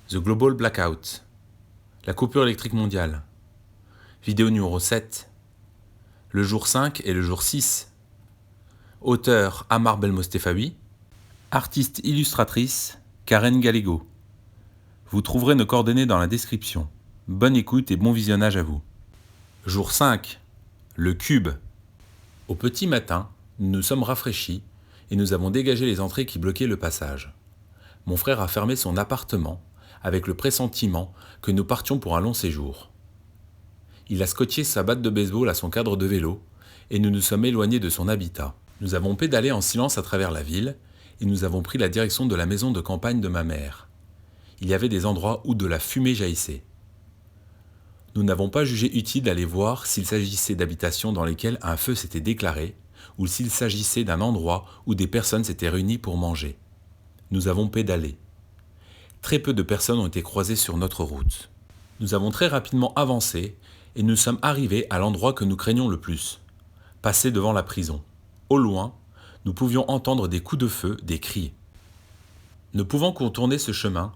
The Global Blackout, la coupure électrique mondiale. Vidéo numéro 7. Le jour 5 et le jour 6. Auteur Amar Belmostefawi. Artiste illustratrice Karen Gallego. Vous trouverez nos coordonnées dans la description. Bonne écoute et bon visionnage à vous. Jour 5. Le cube. Au petit matin, nous nous sommes rafraîchis et nous avons dégagé les entrées qui bloquaient le passage. Mon frère a fermé son appartement avec le pressentiment que nous partions pour un long séjour. Il a scotché sa batte de baseball à son cadre de vélo et nous nous sommes éloignés de son habitat. Nous avons pédalé en silence à travers la ville et nous avons pris la direction de la maison de campagne de ma mère. Il y avait des endroits où de la fumée jaillissait. Nous n'avons pas jugé utile d'aller voir s'il s'agissait d'habitations dans lesquelles un feu s'était déclaré ou s'il s'agissait d'un endroit où des personnes s'étaient réunies pour manger. Nous avons pédalé. Très peu de personnes ont été croisées sur notre route. Nous avons très rapidement avancé et nous sommes arrivés à l'endroit que nous craignions le plus, passer devant la prison. Au loin, nous pouvions entendre des coups de feu, des cris. Ne pouvant contourner ce chemin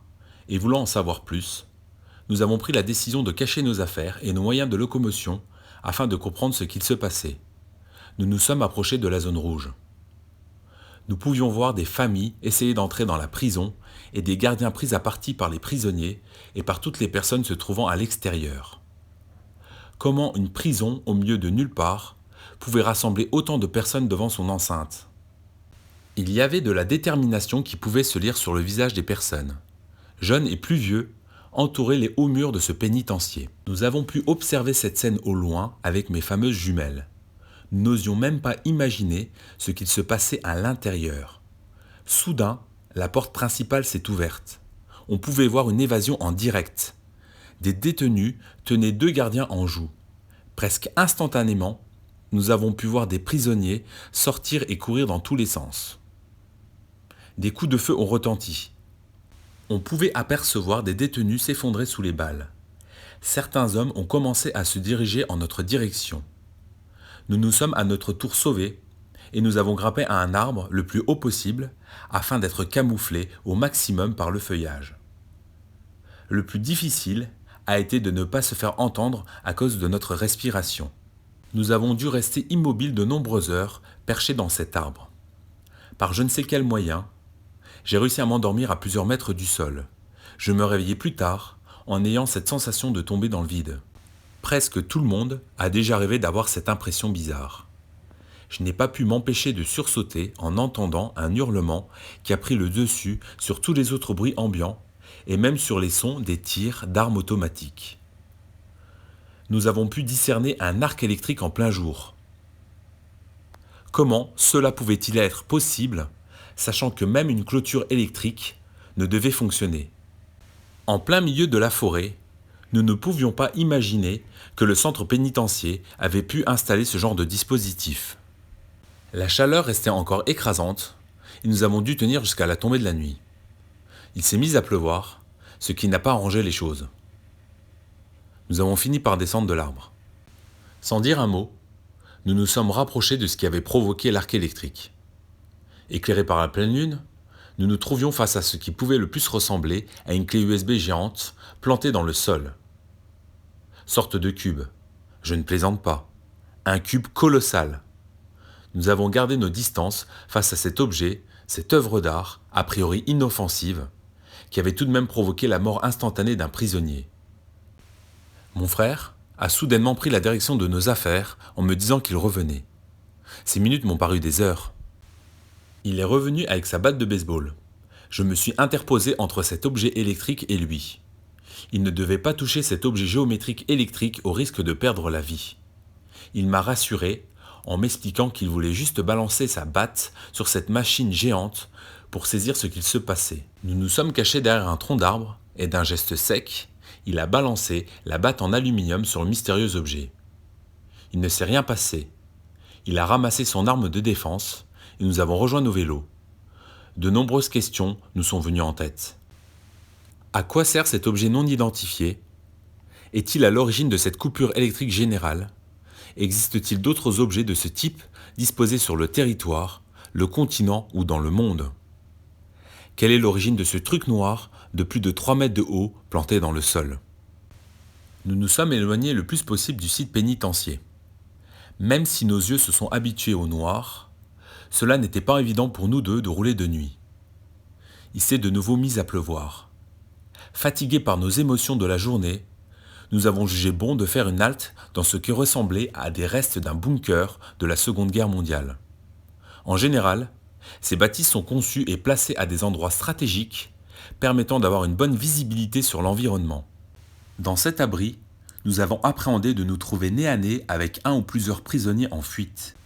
et voulant en savoir plus, nous avons pris la décision de cacher nos affaires et nos moyens de locomotion afin de comprendre ce qu'il se passait. Nous nous sommes approchés de la zone rouge. Nous pouvions voir des familles essayer d'entrer dans la prison et des gardiens pris à partie par les prisonniers et par toutes les personnes se trouvant à l'extérieur. Comment une prison au milieu de nulle part pouvait rassembler autant de personnes devant son enceinte? Il y avait de la détermination qui pouvait se lire sur le visage des personnes, jeunes et plus vieux, entouraient les hauts murs de ce pénitencier. Nous avons pu observer cette scène au loin avec mes fameuses jumelles. Nous n'osions même pas imaginer ce qu'il se passait à l'intérieur. Soudain, la porte principale s'est ouverte. On pouvait voir une évasion en direct. Des détenus tenaient 2 gardiens en joue. Presque instantanément, nous avons pu voir des prisonniers sortir et courir dans tous les sens. Des coups de feu ont retenti. On pouvait apercevoir des détenus s'effondrer sous les balles. Certains hommes ont commencé à se diriger en notre direction. Nous nous sommes à notre tour sauvés et nous avons grimpé à un arbre le plus haut possible afin d'être camouflés au maximum par le feuillage. Le plus difficile a été de ne pas se faire entendre à cause de notre respiration. Nous avons dû rester immobiles de nombreuses heures perchés dans cet arbre. Par je ne sais quel moyen, j'ai réussi à m'endormir à plusieurs mètres du sol. Je me réveillai plus tard en ayant cette sensation de tomber dans le vide. Presque tout le monde a déjà rêvé d'avoir cette impression bizarre. Je n'ai pas pu m'empêcher de sursauter en entendant un hurlement qui a pris le dessus sur tous les autres bruits ambiants et même sur les sons des tirs d'armes automatiques. Nous avons pu discerner un arc électrique en plein jour. Comment cela pouvait-il être possible, sachant que même une clôture électrique ne devait fonctionner? En plein milieu de la forêt, nous ne pouvions pas imaginer que le centre pénitentiaire avait pu installer ce genre de dispositif. La chaleur restait encore écrasante et nous avons dû tenir jusqu'à la tombée de la nuit. Il s'est mis à pleuvoir, ce qui n'a pas arrangé les choses. Nous avons fini par descendre de l'arbre. Sans dire un mot, nous nous sommes rapprochés de ce qui avait provoqué l'arc électrique. Éclairés par la pleine lune, nous nous trouvions face à ce qui pouvait le plus ressembler à une clé USB géante plantée dans le sol. Sorte de cube. Je ne plaisante pas. Un cube colossal. Nous avons gardé nos distances face à cet objet, cette œuvre d'art, a priori inoffensive, qui avait tout de même provoqué la mort instantanée d'un prisonnier. Mon frère a soudainement pris la direction de nos affaires en me disant qu'il revenait. Ces minutes m'ont paru des heures. Il est revenu avec sa batte de baseball. Je me suis interposé entre cet objet électrique et lui. Il ne devait pas toucher cet objet géométrique électrique au risque de perdre la vie. Il m'a rassuré en m'expliquant qu'il voulait juste balancer sa batte sur cette machine géante pour saisir ce qu'il se passait. Nous nous sommes cachés derrière un tronc d'arbre et d'un geste sec, il a balancé la batte en aluminium sur le mystérieux objet. Il ne s'est rien passé. Il a ramassé son arme de défense et nous avons rejoint nos vélos. De nombreuses questions nous sont venues en tête. À quoi sert cet objet non identifié? Est-il à l'origine de cette coupure électrique générale? Existe-t-il d'autres objets de ce type disposés sur le territoire, le continent ou dans le monde? Quelle est l'origine de ce truc noir de plus de 3 mètres de haut plantés dans le sol. Nous nous sommes éloignés le plus possible du site pénitentiaire. Même si nos yeux se sont habitués au noir, cela n'était pas évident pour nous deux de rouler de nuit. Il s'est de nouveau mis à pleuvoir. Fatigués par nos émotions de la journée, nous avons jugé bon de faire une halte dans ce qui ressemblait à des restes d'un bunker de la Seconde Guerre mondiale. En général, ces bâtisses sont conçues et placées à des endroits stratégiques, permettant d'avoir une bonne visibilité sur l'environnement. Dans cet abri, nous avons appréhendé de nous trouver nez à nez avec un ou plusieurs prisonniers en fuite.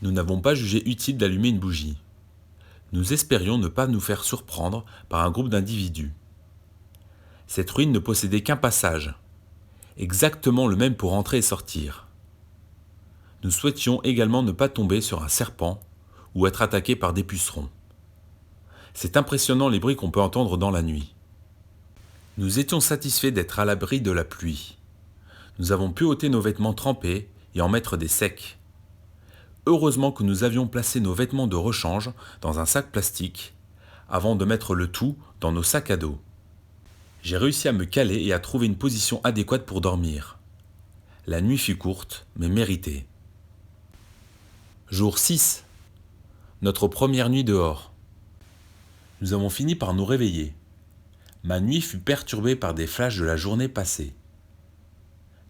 Nous n'avons pas jugé utile d'allumer une bougie. Nous espérions ne pas nous faire surprendre par un groupe d'individus. Cette ruine ne possédait qu'un passage, exactement le même pour entrer et sortir. Nous souhaitions également ne pas tomber sur un serpent ou être attaqués par des pucerons. C'est impressionnant les bruits qu'on peut entendre dans la nuit. Nous étions satisfaits d'être à l'abri de la pluie. Nous avons pu ôter nos vêtements trempés et en mettre des secs. Heureusement que nous avions placé nos vêtements de rechange dans un sac plastique avant de mettre le tout dans nos sacs à dos. J'ai réussi à me caler et à trouver une position adéquate pour dormir. La nuit fut courte, mais méritée. Jour 6. Notre première nuit dehors. Nous avons fini par nous réveiller. Ma nuit fut perturbée par des flashs de la journée passée.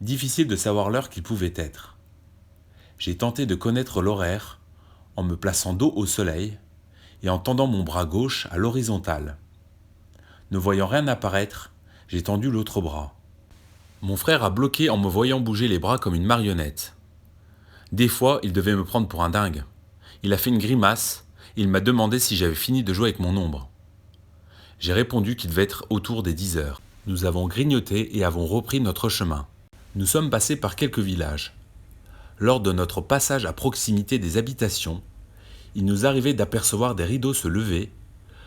Difficile de savoir l'heure qu'il pouvait être. J'ai tenté de connaître l'horaire en me plaçant dos au soleil et en tendant mon bras gauche à l'horizontale. Ne voyant rien apparaître, j'ai tendu l'autre bras. Mon frère a bloqué en me voyant bouger les bras comme une marionnette. Des fois, il devait me prendre pour un dingue. Il a fait une grimace et il m'a demandé si j'avais fini de jouer avec mon ombre. J'ai répondu qu'il devait être autour des 10 heures. Nous avons grignoté et avons repris notre chemin. Nous sommes passés par quelques villages. Lors de notre passage à proximité des habitations, il nous arrivait d'apercevoir des rideaux se lever,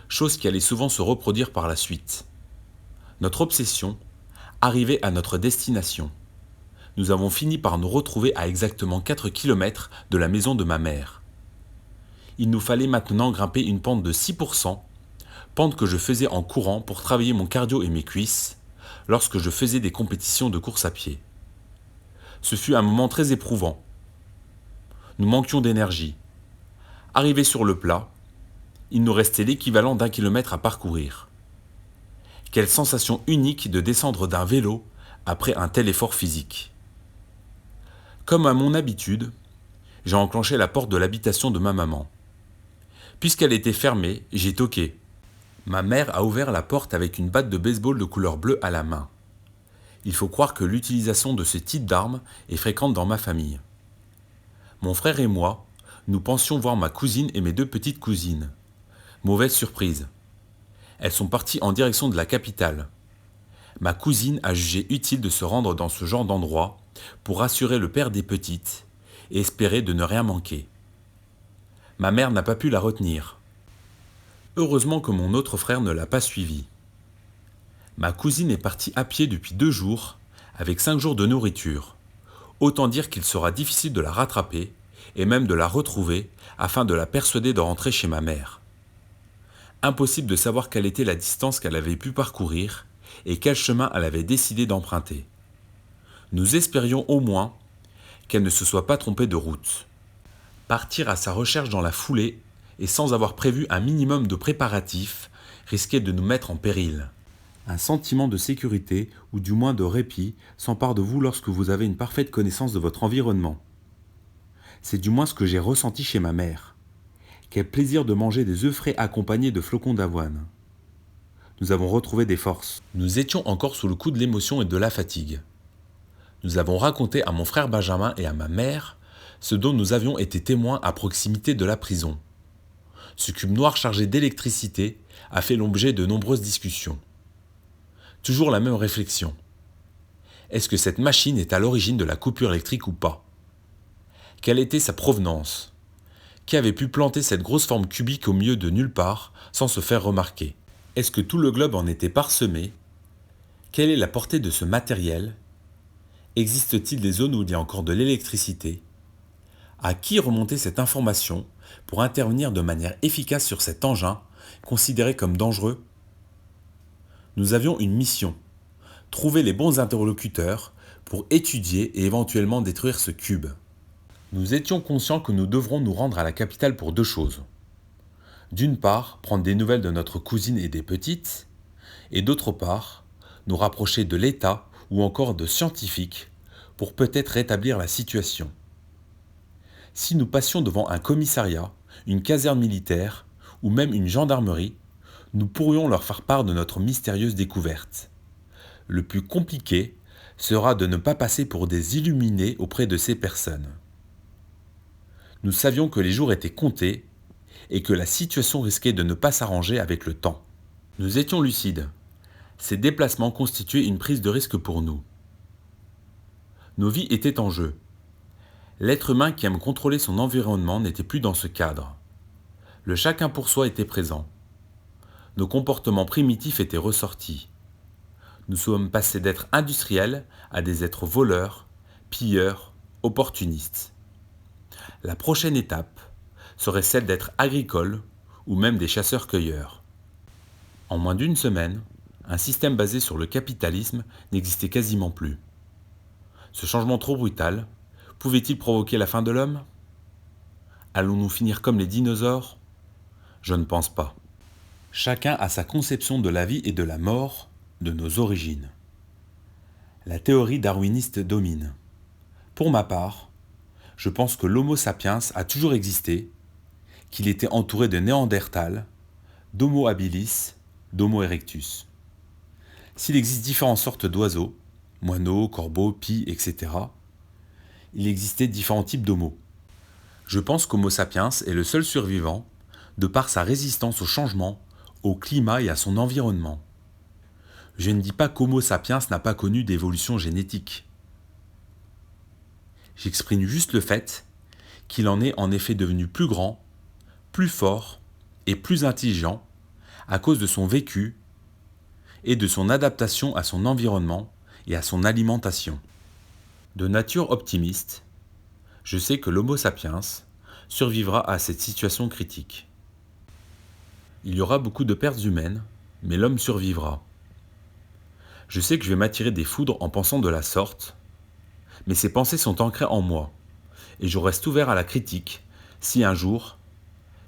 chose qui allait souvent se reproduire par la suite. Notre obsession arrivait à notre destination. Nous avons fini par nous retrouver à exactement 4 km de la maison de ma mère. Il nous fallait maintenant grimper une pente de 6%, pente que je faisais en courant pour travailler mon cardio et mes cuisses, lorsque je faisais des compétitions de course à pied. Ce fut un moment très éprouvant. Nous manquions d'énergie. Arrivés sur le plat, il nous restait l'équivalent d'1 kilomètre à parcourir. Quelle sensation unique de descendre d'un vélo après un tel effort physique. Comme à mon habitude, j'ai enclenché la porte de l'habitation de ma maman. Puisqu'elle était fermée, j'ai toqué. Ma mère a ouvert la porte avec une batte de baseball de couleur bleue à la main. Il faut croire que l'utilisation de ce type d'arme est fréquente dans ma famille. Mon frère et moi, nous pensions voir ma cousine et mes 2 petites cousines. Mauvaise surprise. Elles sont parties en direction de la capitale. Ma cousine a jugé utile de se rendre dans ce genre d'endroit pour rassurer le père des petites et espérer de ne rien manquer. Ma mère n'a pas pu la retenir. Heureusement que mon autre frère ne l'a pas suivie. Ma cousine est partie à pied depuis 2 jours, avec 5 jours de nourriture. Autant dire qu'il sera difficile de la rattraper, et même de la retrouver, afin de la persuader de rentrer chez ma mère. Impossible de savoir quelle était la distance qu'elle avait pu parcourir, et quel chemin elle avait décidé d'emprunter. Nous espérions au moins qu'elle ne se soit pas trompée de route. Partir à sa recherche dans la foulée, et sans avoir prévu un minimum de préparatifs, risquait de nous mettre en péril. Un sentiment de sécurité, ou du moins de répit, s'empare de vous lorsque vous avez une parfaite connaissance de votre environnement. C'est du moins ce que j'ai ressenti chez ma mère. Quel plaisir de manger des œufs frais accompagnés de flocons d'avoine. Nous avons retrouvé des forces. Nous étions encore sous le coup de l'émotion et de la fatigue. Nous avons raconté à mon frère Benjamin et à ma mère ce dont nous avions été témoins à proximité de la prison. Ce cube noir chargé d'électricité a fait l'objet de nombreuses discussions. Toujours la même réflexion. Est-ce que cette machine est à l'origine de la coupure électrique ou pas? Quelle était sa provenance? Qui avait pu planter cette grosse forme cubique au milieu de nulle part sans se faire remarquer? Est-ce que tout le globe en était parsemé? Quelle est la portée de ce matériel? Existe-t-il des zones où il y a encore de l'électricité? À qui remonter cette information pour intervenir de manière efficace sur cet engin considéré comme dangereux? Nous avions une mission, trouver les bons interlocuteurs pour étudier et éventuellement détruire ce cube. Nous étions conscients que nous devrons nous rendre à la capitale pour 2 choses. D'une part, prendre des nouvelles de notre cousine et des petites, et d'autre part, nous rapprocher de l'État ou encore de scientifiques pour peut-être rétablir la situation. Si nous passions devant un commissariat, une caserne militaire ou même une gendarmerie, nous pourrions leur faire part de notre mystérieuse découverte. Le plus compliqué sera de ne pas passer pour des illuminés auprès de ces personnes. Nous savions que les jours étaient comptés et que la situation risquait de ne pas s'arranger avec le temps. Nous étions lucides. Ces déplacements constituaient une prise de risque pour nous. Nos vies étaient en jeu. L'être humain qui aime contrôler son environnement n'était plus dans ce cadre. Le chacun pour soi était présent. Nos comportements primitifs étaient ressortis. Nous sommes passés d'êtres industriels à des êtres voleurs, pilleurs, opportunistes. La prochaine étape serait celle d'être agricoles ou même des chasseurs-cueilleurs. En moins d'1 semaine, un système basé sur le capitalisme n'existait quasiment plus. Ce changement trop brutal pouvait-il provoquer la fin de l'homme ? Allons-nous finir comme les dinosaures ? Je ne pense pas. Chacun a sa conception de la vie et de la mort, de nos origines. La théorie darwiniste domine. Pour ma part, je pense que l'Homo sapiens a toujours existé, qu'il était entouré de Néandertal, d'Homo habilis, d'Homo erectus. S'il existe différentes sortes d'oiseaux, moineaux, corbeaux, pies, etc., il existait différents types d'Homo. Je pense qu'Homo sapiens est le seul survivant de par sa résistance au changement, au climat et à son environnement. Je ne dis pas qu'Homo sapiens n'a pas connu d'évolution génétique. J'exprime juste le fait qu'il en est en effet devenu plus grand, plus fort et plus intelligent à cause de son vécu et de son adaptation à son environnement et à son alimentation. De nature optimiste, je sais que l'Homo sapiens survivra à cette situation critique. Il y aura beaucoup de pertes humaines, mais l'homme survivra. Je sais que je vais m'attirer des foudres en pensant de la sorte, mais ces pensées sont ancrées en moi, et je reste ouvert à la critique si un jour,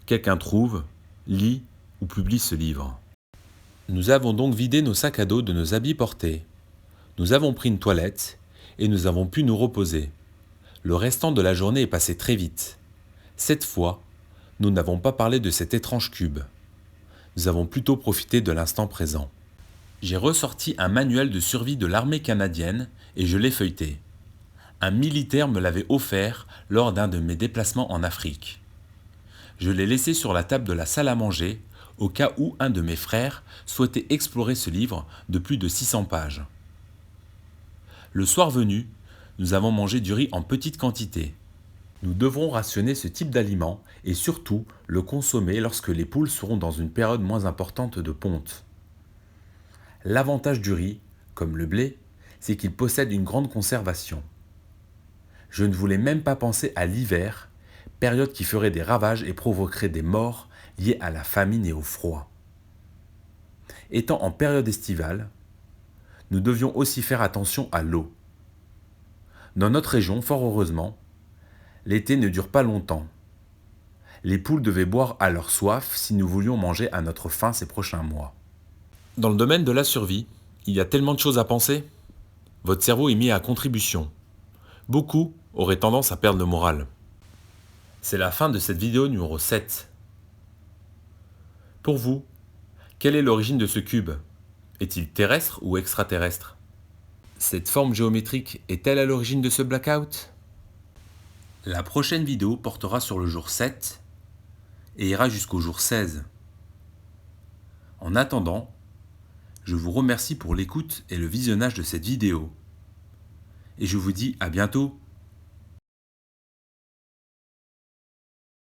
quelqu'un trouve, lit ou publie ce livre. Nous avons donc vidé nos sacs à dos de nos habits portés. Nous avons pris une toilette et nous avons pu nous reposer. Le restant de la journée est passé très vite. Cette fois, nous n'avons pas parlé de cet étrange cube. Nous avons plutôt profité de l'instant présent. J'ai ressorti un manuel de survie de l'armée canadienne et je l'ai feuilleté. Un militaire me l'avait offert lors d'un de mes déplacements en Afrique. Je l'ai laissé sur la table de la salle à manger au cas où un de mes frères souhaitait explorer ce livre de plus de 600 pages. Le soir venu, nous avons mangé du riz en petite quantité. Nous devrons rationner ce type d'aliment et surtout le consommer lorsque les poules seront dans une période moins importante de ponte. L'avantage du riz, comme le blé, c'est qu'il possède une grande conservation. Je ne voulais même pas penser à l'hiver, période qui ferait des ravages et provoquerait des morts liées à la famine et au froid. Étant en période estivale, nous devions aussi faire attention à l'eau. Dans notre région, fort heureusement, l'été ne dure pas longtemps. Les poules devaient boire à leur soif si nous voulions manger à notre faim ces prochains mois. Dans le domaine de la survie, il y a tellement de choses à penser. Votre cerveau est mis à contribution. Beaucoup auraient tendance à perdre le moral. C'est la fin de cette vidéo numéro 7. Pour vous, quelle est l'origine de ce cube ? Est-il terrestre ou extraterrestre ? Cette forme géométrique est-elle à l'origine de ce blackout ? La prochaine vidéo portera sur le jour 7 et ira jusqu'au jour 16. En attendant, je vous remercie pour l'écoute et le visionnage de cette vidéo. Et je vous dis à bientôt.